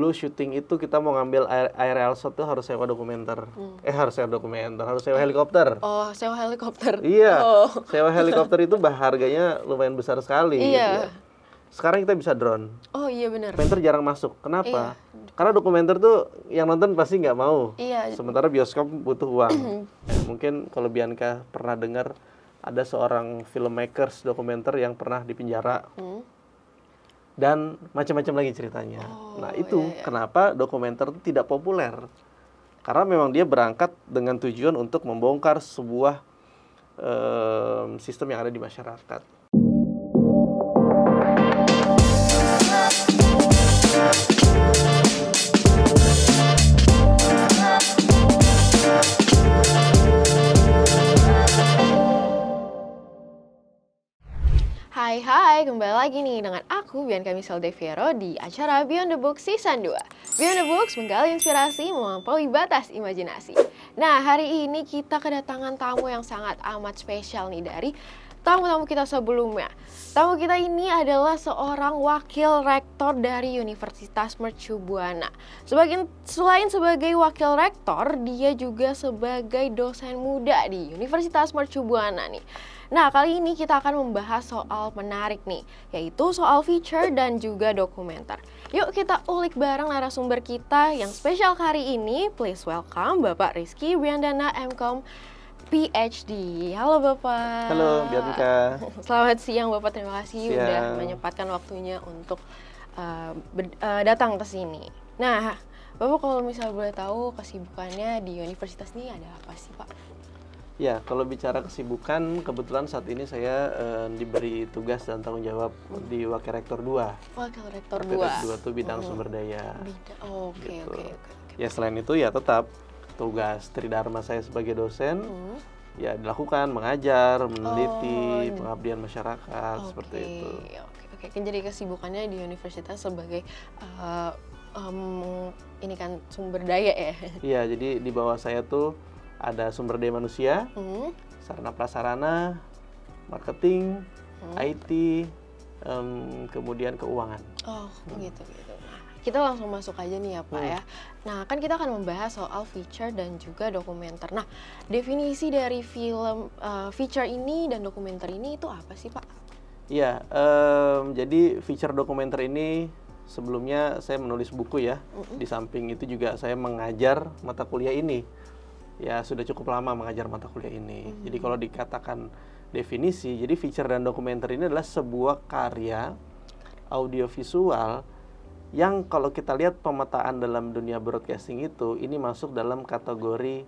dulu syuting itu kita mau ngambil aerial shot tuh harus sewa dokumenter. Harus sewa helikopter. Oh, sewa helikopter. Iya, sewa helikopter itu harganya lumayan besar sekali. Iya. Gitu ya. Sekarang kita bisa drone. Oh iya benar. Dokumenter jarang masuk. Kenapa? Iya. Karena dokumenter tuh yang nonton pasti nggak mau. Iya. Sementara bioskop butuh uang. Mungkin kalau Bianca pernah dengar ada seorang filmmakers dokumenter yang pernah dipenjara. Dan macam-macam lagi ceritanya. Nah itu kenapa dokumenter itu tidak populer. Karena memang dia berangkat dengan tujuan untuk membongkar sebuah sistem yang ada di masyarakat. Hai, kembali lagi nih dengan aku Bianca Michelle De Viero di acara Beyond the Books Season 2. Beyond the Books menggali inspirasi melampaui batas imajinasi. Nah, hari ini kita kedatangan tamu yang sangat amat spesial nih dari tamu-tamu kita sebelumnya. Tamu kita ini adalah seorang wakil rektor dari Universitas Mercu Buana. Selain sebagai wakil rektor, dia juga sebagai dosen muda di Universitas Mercu Buana nih. Nah, kali ini kita akan membahas soal menarik nih, yaitu soal feature dan juga dokumenter. Yuk kita ulik bareng narasumber kita yang spesial hari ini. Please welcome Bapak Rizky Briandana, MCom PhD. Halo Bapak. Halo Bianca. Selamat siang Bapak, terima kasih udah menyempatkan waktunya untuk datang ke sini. Nah, Bapak kalau misalnya boleh tahu kesibukannya di universitas ini ada apa sih Pak? Ya, kalau bicara kesibukan, kebetulan saat ini saya diberi tugas dan tanggung jawab di Wakil Rektor 2. Wakil Rektor 2? Wakil Rektor 2 itu bidang sumber daya. Oke. Ya, selain itu ya tetap tugas tridharma saya sebagai dosen, ya dilakukan, mengajar, meneliti, pengabdian masyarakat, seperti itu. Oke. Jadi kesibukannya di universitas sebagai ini kan sumber daya ya? Iya, jadi di bawah saya tuh ada sumber daya manusia, sarana prasarana, marketing, IT, kemudian keuangan. Oh, gitu. Nah, kita langsung masuk aja nih ya Pak ya. Nah, kan kita akan membahas soal feature dan juga dokumenter. Nah, definisi dari film feature ini dan dokumenter ini itu apa sih Pak? Iya, jadi feature dokumenter ini sebelumnya saya menulis buku ya. Di samping itu juga saya mengajar mata kuliah ini. Ya sudah cukup lama mengajar mata kuliah ini. Jadi kalau dikatakan definisi, jadi feature dan dokumenter ini adalah sebuah karya audiovisual yang kalau kita lihat pemetaan dalam dunia broadcasting itu, ini masuk dalam kategori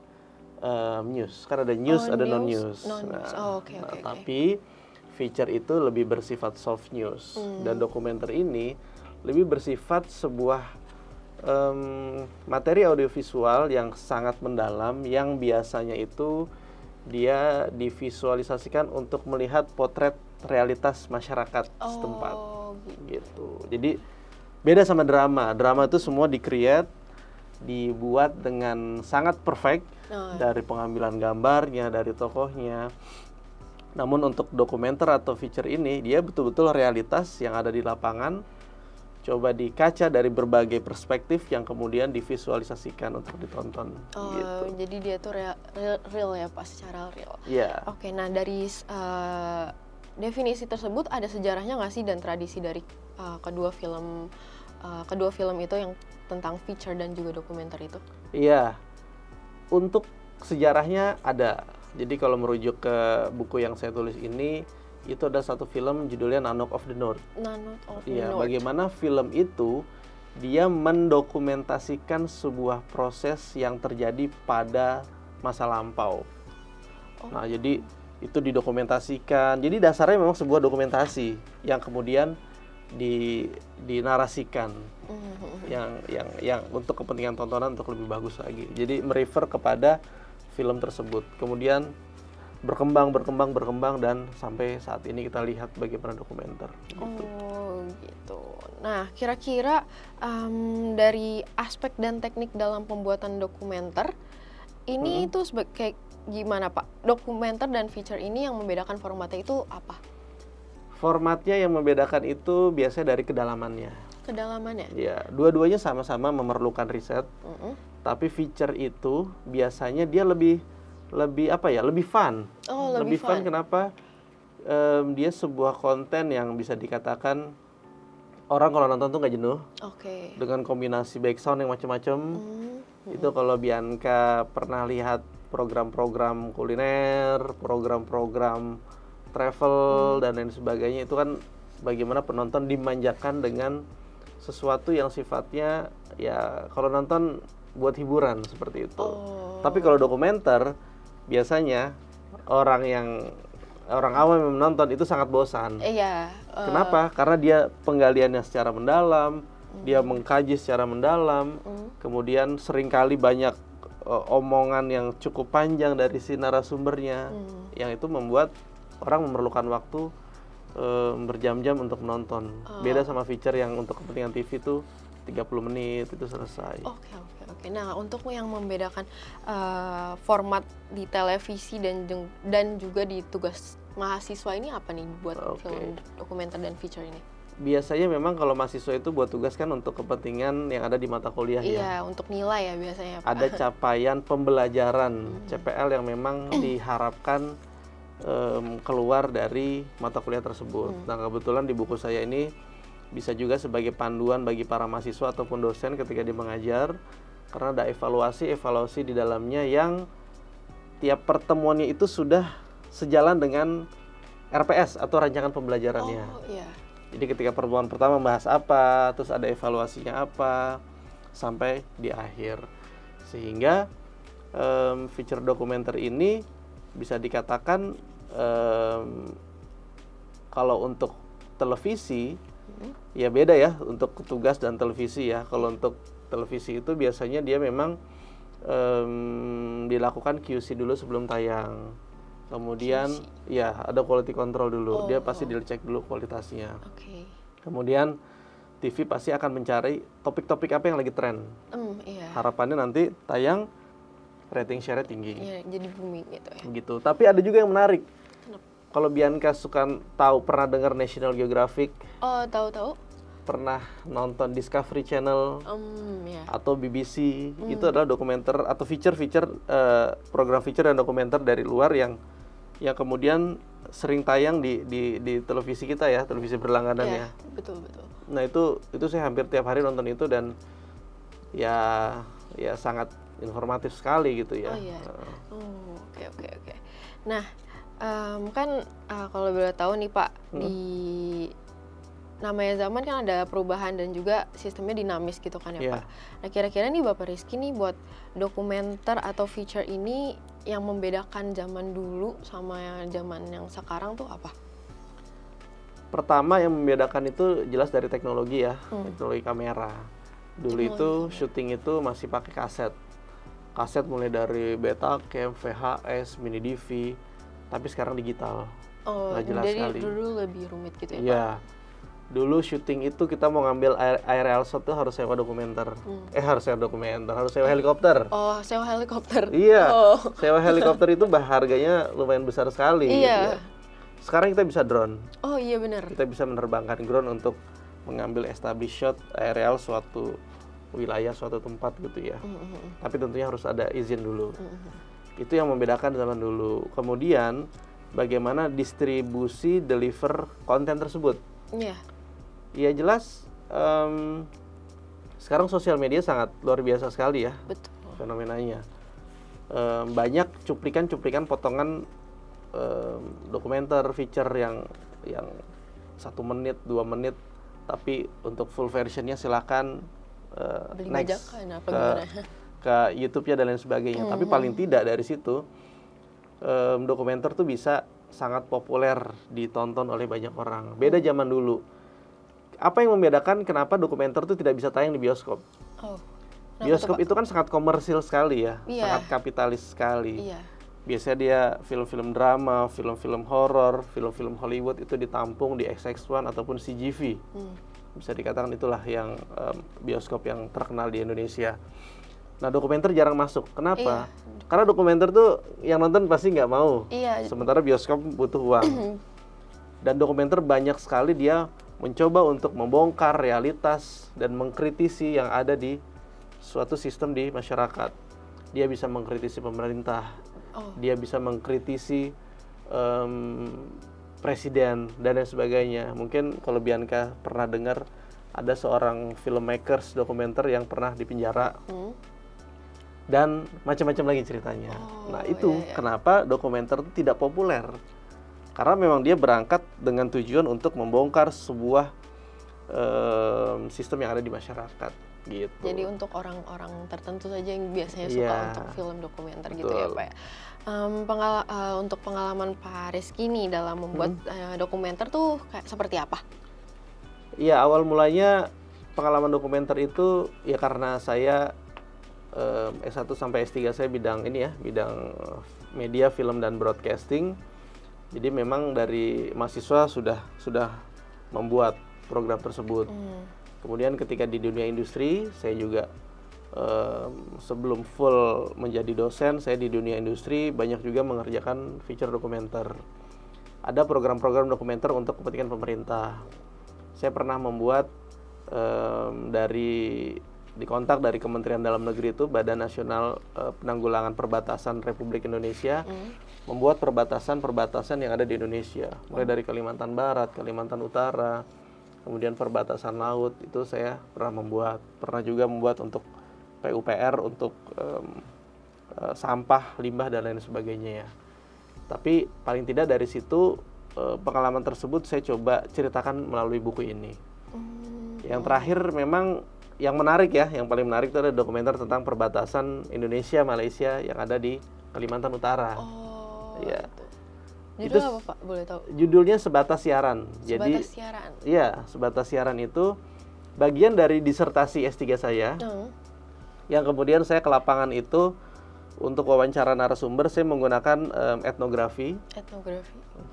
news. Karena ada news, ada non-news. Tapi feature itu lebih bersifat soft news. Dan dokumenter ini lebih bersifat sebuah materi audiovisual yang sangat mendalam, yang biasanya itu dia divisualisasikan untuk melihat potret realitas masyarakat setempat. Gitu. Jadi beda sama drama. Drama itu semua di-create, dibuat dengan sangat perfect dari pengambilan gambarnya, dari tokohnya. Namun untuk dokumenter atau feature ini dia betul-betul realitas yang ada di lapangan, coba dikaca dari berbagai perspektif yang kemudian divisualisasikan untuk ditonton. Gitu. Jadi dia tuh real ya Pak, secara real. Iya. Oke, nah dari definisi tersebut ada sejarahnya nggak sih dan tradisi dari kedua film itu yang tentang feature dan juga dokumenter itu? Iya. Untuk sejarahnya ada. Jadi kalau merujuk ke buku yang saya tulis ini, itu ada satu film judulnya Nanook of the North. Nanook of the North. Bagaimana film itu dia mendokumentasikan sebuah proses yang terjadi pada masa lampau. Nah, jadi itu didokumentasikan. Jadi dasarnya memang sebuah dokumentasi yang kemudian dinarasikan. Yang untuk kepentingan tontonan untuk lebih bagus lagi. Jadi merefer kepada film tersebut. Kemudian berkembang dan sampai saat ini kita lihat bagaimana dokumenter. Gitu. Gitu. Nah, kira-kira dari aspek dan teknik dalam pembuatan dokumenter ini itu kayak gimana Pak? Dokumenter dan feature ini yang membedakan formatnya itu apa? Formatnya yang membedakan itu biasanya dari kedalamannya. kedalamannya? Ya, dua-duanya sama-sama memerlukan riset, tapi feature itu biasanya dia lebih apa ya, lebih fun. Oh, lebih fun kenapa? Dia sebuah konten yang bisa dikatakan orang kalau nonton tuh nggak jenuh. Oke. Dengan kombinasi background yang macam-macam. Itu kalau Bianca pernah lihat program-program kuliner, program-program travel dan lain sebagainya, itu kan bagaimana penonton dimanjakan dengan sesuatu yang sifatnya ya kalau nonton buat hiburan seperti itu. Tapi kalau dokumenter biasanya orang awam yang menonton itu sangat bosan. Iya. Kenapa? Karena dia penggaliannya secara mendalam, dia mengkaji secara mendalam, kemudian seringkali banyak omongan yang cukup panjang dari si narasumbernya, yang itu membuat orang memerlukan waktu berjam-jam untuk menonton. Beda sama feature yang untuk kepentingan TV itu 30 menit itu selesai. Oke. Nah, untuk yang membedakan format di televisi dan juga di tugas mahasiswa ini apa nih buat film dokumenter dan feature ini? Biasanya memang kalau mahasiswa itu buat tugas kan untuk kepentingan yang ada di mata kuliah ya. Iya, untuk nilai ya biasanya, Pak. Ada capaian pembelajaran CPL yang memang diharapkan keluar dari mata kuliah tersebut. Nah, kebetulan di buku saya ini bisa juga sebagai panduan bagi para mahasiswa ataupun dosen ketika dia mengajar, karena ada evaluasi di dalamnya yang tiap pertemuannya itu sudah sejalan dengan RPS atau rancangan pembelajarannya. Jadi ketika pertemuan pertama bahas apa, terus ada evaluasinya apa, sampai di akhir. Sehingga feature dokumenter ini bisa dikatakan kalau untuk televisi ya beda ya untuk tugas dan televisi ya. Kalau untuk televisi itu biasanya dia memang dilakukan QC dulu sebelum tayang. Kemudian ya ada quality control dulu. Dia pasti dicek dulu kualitasnya. Kemudian TV pasti akan mencari topik-topik apa yang lagi tren. Harapannya nanti tayang rating share-nya tinggi. Iya, jadi booming gitu ya. Begitu. Tapi ada juga yang menarik. Kalau Bianca suka pernah dengar National Geographic? Oh, tahu. Pernah nonton Discovery Channel atau BBC? Itu adalah dokumenter atau program feature dan dokumenter dari luar yang kemudian sering tayang di televisi kita ya, televisi berlangganan ya. Betul. Nah itu saya hampir tiap hari nonton itu dan ya sangat informatif sekali gitu ya. Oke. Nah, kan kalau boleh tahu nih Pak, di namanya zaman kan ada perubahan dan juga sistemnya dinamis gitu kan ya Pak. Nah, kira-kira nih Bapak Rizky nih buat dokumenter atau feature ini yang membedakan zaman dulu sama zaman yang sekarang tuh apa? Pertama yang membedakan itu jelas dari teknologi ya, teknologi kamera. Dulu itu syuting itu masih pakai kaset. Kaset mulai dari Betacam, VHS, mini DV, tapi sekarang digital. Jelas jadi sekali. Dulu lebih rumit gitu ya Pak? Iya. Dulu syuting itu kita mau ngambil aerial shot tuh harus sewa dokumenter. Harus sewa helikopter. Sewa helikopter. Iya. Sewa helikopter itu harganya lumayan besar sekali. Iya. Gitu ya. Sekarang kita bisa drone. Oh iya benar. Kita bisa menerbangkan drone untuk mengambil established shot aerial suatu wilayah, suatu tempat gitu ya. Tapi tentunya harus ada izin dulu. Itu yang membedakan zaman dulu. Kemudian bagaimana distribusi deliver konten tersebut. Ya jelas sekarang sosial media sangat luar biasa sekali ya. Betul. Fenomenanya. Banyak cuplikan-cuplikan potongan dokumenter, feature yang 1 menit, 2 menit, tapi untuk full versionnya silakan next ke YouTube-nya dan lain sebagainya. Tapi paling tidak dari situ dokumenter tuh bisa sangat populer ditonton oleh banyak orang. Beda zaman dulu. Apa yang membedakan kenapa dokumenter tuh tidak bisa tayang di bioskop? Bioskop itu kan sangat komersil sekali ya, sangat kapitalis sekali. Biasanya dia film-film drama, film-film horor, film-film Hollywood itu ditampung di XX1 ataupun CGV. Bisa dikatakan itulah yang bioskop yang terkenal di Indonesia. Nah, dokumenter jarang masuk. Kenapa? Karena dokumenter tuh yang nonton pasti nggak mau. Sementara bioskop butuh uang. Dan dokumenter banyak sekali dia mencoba untuk membongkar realitas dan mengkritisi yang ada di suatu sistem di masyarakat. Dia bisa mengkritisi pemerintah, dia bisa mengkritisi presiden dan lain sebagainya. Mungkin kalau Bianca pernah dengar ada seorang filmmakers dokumenter yang pernah dipenjara dan macam-macam lagi ceritanya. Nah itu kenapa dokumenter itu tidak populer, karena memang dia berangkat dengan tujuan untuk membongkar sebuah sistem yang ada di masyarakat gitu. Jadi untuk orang-orang tertentu saja yang biasanya suka untuk film dokumenter. Betul. Gitu ya Pak ya. Untuk pengalaman Pak Rizky nih dalam membuat dokumenter tuh kayak seperti apa? Iya, awal mulanya pengalaman dokumenter itu ya karena saya S1 sampai S3 saya bidang bidang media, film dan broadcasting. Jadi memang dari mahasiswa sudah membuat program tersebut. Kemudian ketika di dunia industri, saya juga sebelum full menjadi dosen, saya di dunia industri banyak juga mengerjakan feature dokumenter. Ada program-program dokumenter untuk kepentingan pemerintah. Saya pernah membuat dikontak dari Kementerian Dalam Negeri itu, Badan Nasional Penanggulangan Perbatasan Republik Indonesia, membuat perbatasan yang ada di Indonesia, mulai dari Kalimantan Barat, Kalimantan Utara, kemudian perbatasan laut, itu saya pernah juga membuat untuk PUPR, untuk sampah, limbah dan lain sebagainya ya. Tapi paling tidak dari situ pengalaman tersebut saya coba ceritakan melalui buku ini. Yang terakhir memang yang menarik ya, yang paling menarik itu ada dokumenter tentang perbatasan Indonesia Malaysia yang ada di Kalimantan Utara. Ya. Judul apa Pak? Boleh tahu? Judulnya Sebatas Siaran. Sebatas Siaran. Iya, Sebatas Siaran itu bagian dari disertasi S3 saya. Yang kemudian saya ke lapangan itu untuk wawancara narasumber, saya menggunakan etnografi.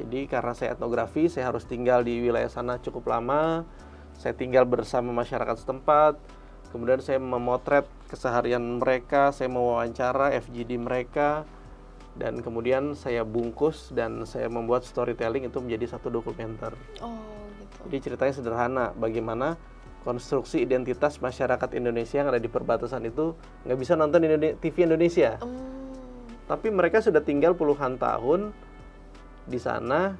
Jadi karena saya etnografi, saya harus tinggal di wilayah sana cukup lama. Saya tinggal bersama masyarakat setempat. Kemudian saya memotret keseharian mereka, saya mewawancara FGD mereka, dan kemudian saya bungkus dan saya membuat storytelling itu menjadi satu dokumenter. Gitu. Jadi ceritanya sederhana, bagaimana konstruksi identitas masyarakat Indonesia yang ada di perbatasan itu nggak bisa nonton TV Indonesia. Tapi mereka sudah tinggal puluhan tahun di sana,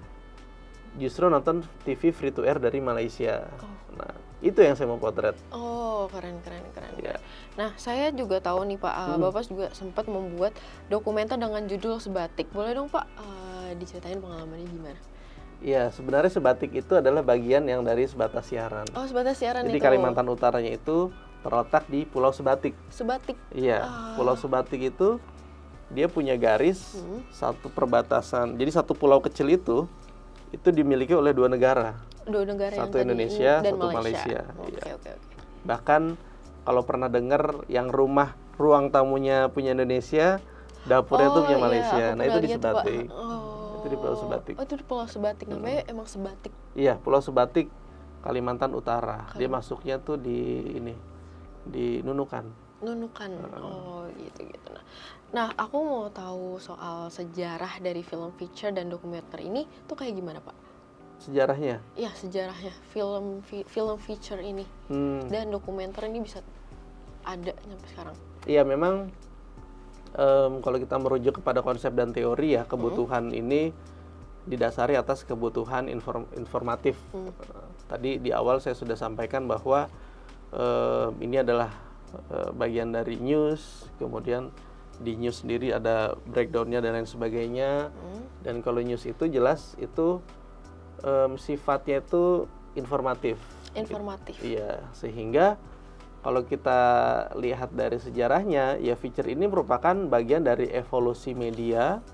justru nonton TV free to air dari Malaysia. Nah, itu yang saya mau potret. Keren. Ya. Nah, saya juga tahu nih Pak, Bapak juga sempat membuat dokumenter dengan judul Sebatik. Boleh dong Pak diceritain pengalamannya gimana? Iya, sebenarnya Sebatik itu adalah bagian yang dari Sebatas Siaran. Sebatas Siaran. Jadi Kalimantan Utaranya itu terletak di Pulau Sebatik. Iya, Pulau Sebatik itu dia punya garis satu perbatasan. Jadi satu pulau kecil itu dimiliki oleh dua negara. Satu Indonesia, satu Malaysia. Oke. Bahkan kalau pernah dengar yang ruang tamunya punya Indonesia, dapurnya itu punya Malaysia. Nah, itu di Sebatik. Itu di Pulau Sebatik. Itu di Pulau Sebatik, namanya emang Sebatik. Iya, Pulau Sebatik, Kalimantan Utara. Dia masuknya tuh di Nunukan. Gitu. Nah, aku mau tahu soal sejarah dari film feature dan dokumenter ini tuh kayak gimana Pak? Sejarahnya? Iya, sejarahnya film feature ini dan dokumenter ini bisa ada sampai sekarang. Iya, memang kalau kita merujuk kepada konsep dan teori ya, kebutuhan ini didasari atas kebutuhan informatif. Tadi di awal saya sudah sampaikan bahwa ini adalah bagian dari news, kemudian di news sendiri ada breakdownnya dan lain sebagainya. Dan kalau news itu jelas itu sifatnya itu informatif. Iya, sehingga kalau kita lihat dari sejarahnya, ya feature ini merupakan bagian dari evolusi media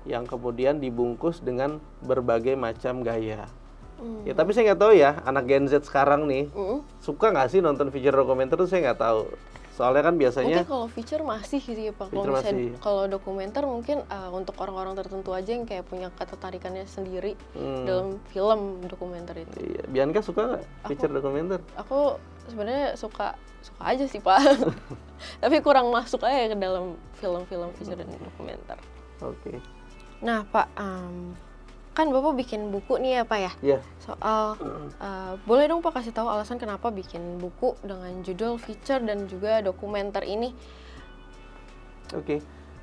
yang kemudian dibungkus dengan berbagai macam gaya. Ya tapi saya nggak tahu ya, anak Gen Z sekarang nih suka nggak sih nonton feature dokumenter tuh, saya nggak tahu. Soalnya kan biasanya mungkin kalau feature masih gitu ya Pak. Kalau dokumenter mungkin untuk orang-orang tertentu aja yang kayak punya ketertarikannya sendiri dalam film dokumenter itu. Iya. Bianca suka nggak feature dokumenter? Aku sebenarnya suka aja sih Pak. Tapi kurang masuk aja ke dalam film-film feature dan dokumenter. Oke. Nah Pak, kan Bapak bikin buku nih ya Pak ya? Iya. Soal, boleh dong Pak kasih tahu alasan kenapa bikin buku dengan judul feature dan juga dokumenter ini? Oke.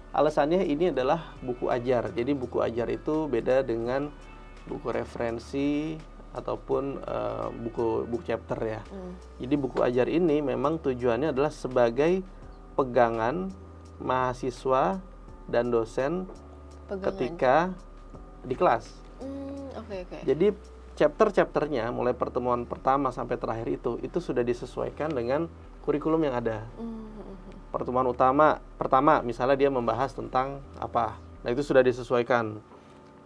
Alasannya ini adalah buku ajar. Jadi buku ajar itu beda dengan buku referensi ataupun buku chapter ya. Jadi buku ajar ini memang tujuannya adalah sebagai pegangan mahasiswa dan dosen ketika di kelas. Oke. Jadi chapter-chapternya mulai pertemuan pertama sampai terakhir itu sudah disesuaikan dengan kurikulum yang ada. Pertemuan pertama misalnya dia membahas tentang apa, nah itu sudah disesuaikan.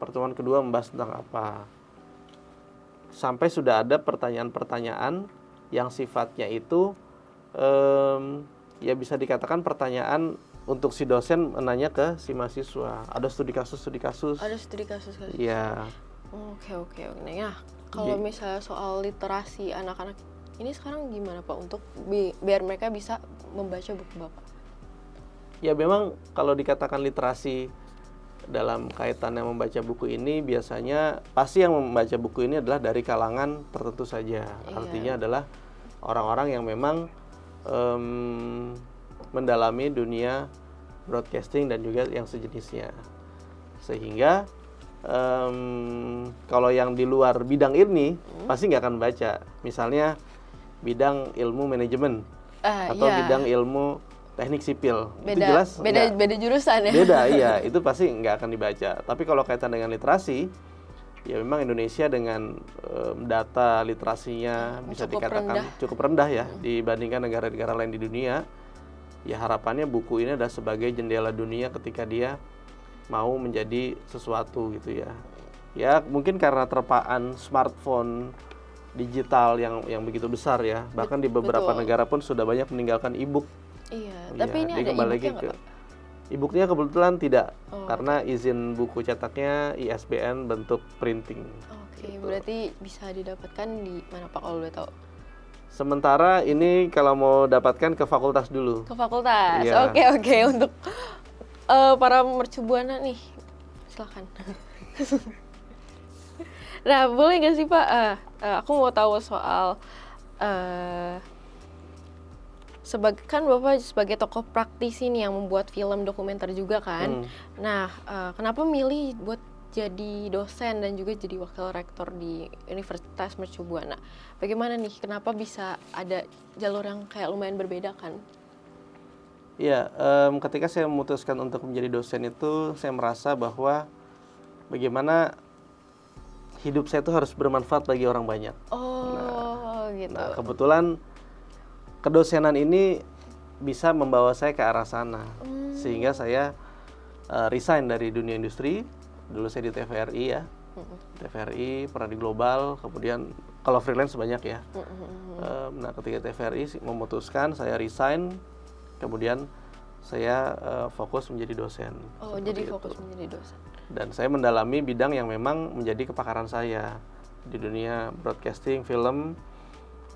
Pertemuan kedua membahas tentang apa, sampai sudah ada pertanyaan-pertanyaan yang sifatnya itu ya bisa dikatakan pertanyaan untuk si dosen menanya ke si mahasiswa. Ada studi kasus. Ada studi kasus. Iya. Oke. Nah, kalau misalnya soal literasi anak-anak ini sekarang gimana Pak untuk biar mereka bisa membaca buku Bapak? Ya memang kalau dikatakan literasi dalam kaitannya membaca buku ini, biasanya pasti yang membaca buku ini adalah dari kalangan tertentu saja. Artinya adalah orang-orang yang memang mendalami dunia broadcasting dan juga yang sejenisnya. Sehingga kalau yang di luar bidang ini pasti nggak akan baca. Misalnya bidang ilmu manajemen atau bidang ilmu teknik sipil. Itu jelas beda jurusan ya. Beda, iya, itu pasti nggak akan dibaca. Tapi kalau kaitan dengan literasi, ya memang Indonesia dengan data literasinya bisa dikatakan cukup rendah ya dibandingkan negara-negara lain di dunia. Ya harapannya buku ini adalah sebagai jendela dunia ketika dia mau menjadi sesuatu gitu ya. Ya mungkin karena terpaan smartphone digital yang begitu besar ya. Bahkan di beberapa negara pun sudah banyak meninggalkan e-book. Iya, tapi ini ada e-booknya nggak Pak? E-booknya kebetulan tidak, karena izin buku cetaknya ISBN bentuk printing. Oke, gitu. Berarti bisa didapatkan di mana Pak kalau boleh tahu? Sementara ini kalau mau dapatkan ke fakultas dulu. Ke fakultas, ya. Oke. Untuk para mercubuana nih, silakan. Nah, boleh nggak sih Pak? Aku mau tahu soal kan Bapak sebagai tokoh praktisi nih yang membuat film dokumenter juga kan. Nah, kenapa milih buat jadi dosen dan juga jadi wakil rektor di Universitas Mercu Buana? Bagaimana nih? Kenapa bisa ada jalur yang kayak lumayan berbeda kan? Iya, ketika saya memutuskan untuk menjadi dosen itu, saya merasa bahwa bagaimana hidup saya itu harus bermanfaat bagi orang banyak. Gitu. Nah, kebetulan kedosenan ini bisa membawa saya ke arah sana, sehingga saya resign dari dunia industri. Dulu saya di TVRI ya, TVRI pernah di Global, kemudian kalau freelance banyak ya. Nah ketika TVRI memutuskan saya resign, kemudian saya fokus menjadi dosen. Jadi fokus menjadi dosen. Dan saya mendalami bidang yang memang menjadi kepakaran saya di dunia broadcasting, film.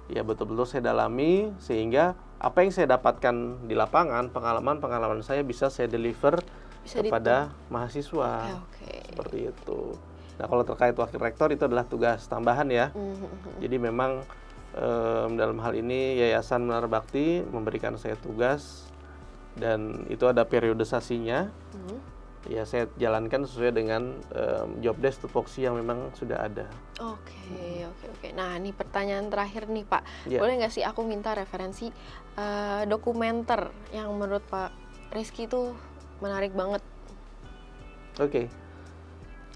Ya betul-betul saya dalami, sehingga apa yang saya dapatkan di lapangan, pengalaman saya bisa saya deliver kepada mahasiswa. Seperti itu. Nah kalau terkait wakil rektor itu adalah tugas tambahan ya. Jadi memang dalam hal ini Yayasan Menara Bakti memberikan saya tugas, dan itu ada periodisasinya. Ya saya jalankan sesuai dengan job desk tupoksi yang memang sudah ada. Oke. Nah ini pertanyaan terakhir nih Pak. Boleh nggak sih aku minta referensi dokumenter yang menurut Pak Rizky itu menarik banget? Oke.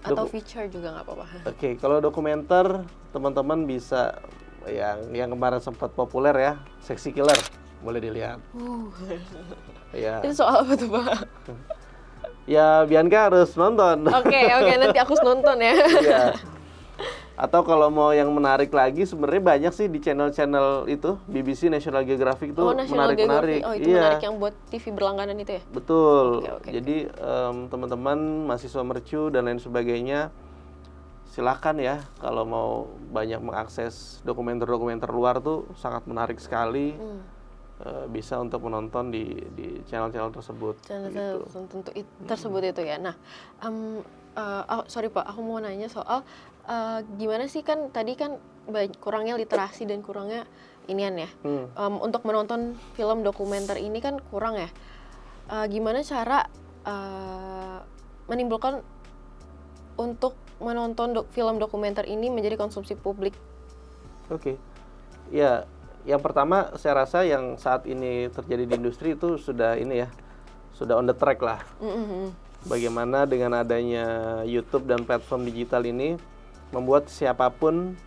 Atau feature juga nggak apa-apa. Oke, kalau dokumenter teman-teman bisa yang kemarin sempat populer ya, Sexy Killer, boleh dilihat. Ya. Itu soal apa tuh Pak? Ya Bianca harus nonton. Oke, nanti aku harus nonton ya. Iya. Atau kalau mau yang menarik lagi, sebenarnya banyak sih di channel-channel itu, BBC, National Geographic itu menarik-menarik. Itu menarik yang buat TV berlangganan itu ya? Betul. Jadi teman-teman mahasiswa mercu dan lain sebagainya, silakan ya kalau mau banyak mengakses dokumenter-dokumenter luar tuh sangat menarik sekali. Bisa untuk menonton di channel-channel tersebut. Channel tersebut itu ya. Nah, sorry Pak, aku mau nanya soal gimana sih, kan tadi kan kurangnya literasi dan kurangnya inian ya. Untuk menonton film dokumenter ini kan kurang ya. Gimana cara menimbulkan untuk menonton film dokumenter ini menjadi konsumsi publik? Oke. Ya, yang pertama saya rasa yang saat ini terjadi di industri itu sudah ini ya, sudah on the track lah. Bagaimana dengan adanya YouTube dan platform digital ini membuat siapapun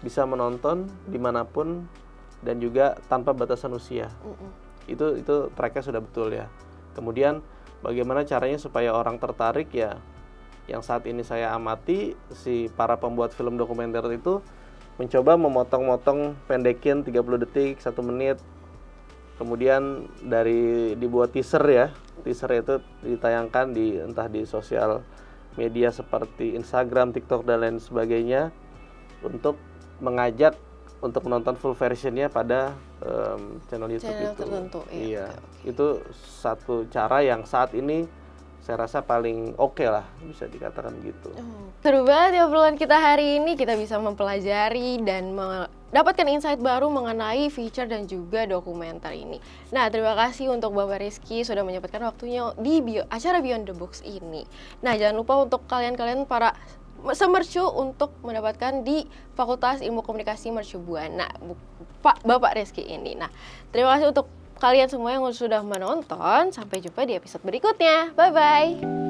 bisa menonton dimanapun dan juga tanpa batasan usia. Itu tracknya sudah betul ya. Kemudian bagaimana caranya supaya orang tertarik ya, yang saat ini saya amati si para pembuat film dokumenter itu mencoba memotong-motong, pendekin 30 detik, 1 menit. Kemudian dibuat teaser ya. Teaser itu ditayangkan entah di sosial media seperti Instagram, TikTok dan lain sebagainya untuk mengajak untuk menonton full versionnya pada channel YouTube itu. Tertentu, iya. Itu satu cara yang saat ini saya rasa paling oke lah, bisa dikatakan begitu. Seru banget ya obrolan kita hari ini, kita bisa mempelajari dan mendapatkan insight baru mengenai feature dan juga dokumenter ini. Nah, terima kasih untuk Bapak Rizky sudah menyempatkan waktunya di acara Beyond the Books ini. Nah, jangan lupa untuk kalian para semercu untuk mendapatkan di Fakultas Ilmu Komunikasi Mercu Buana Bapak Rizky ini. Nah, terima kasih untuk kalian semua yang sudah menonton. Sampai jumpa di episode berikutnya. Bye-bye.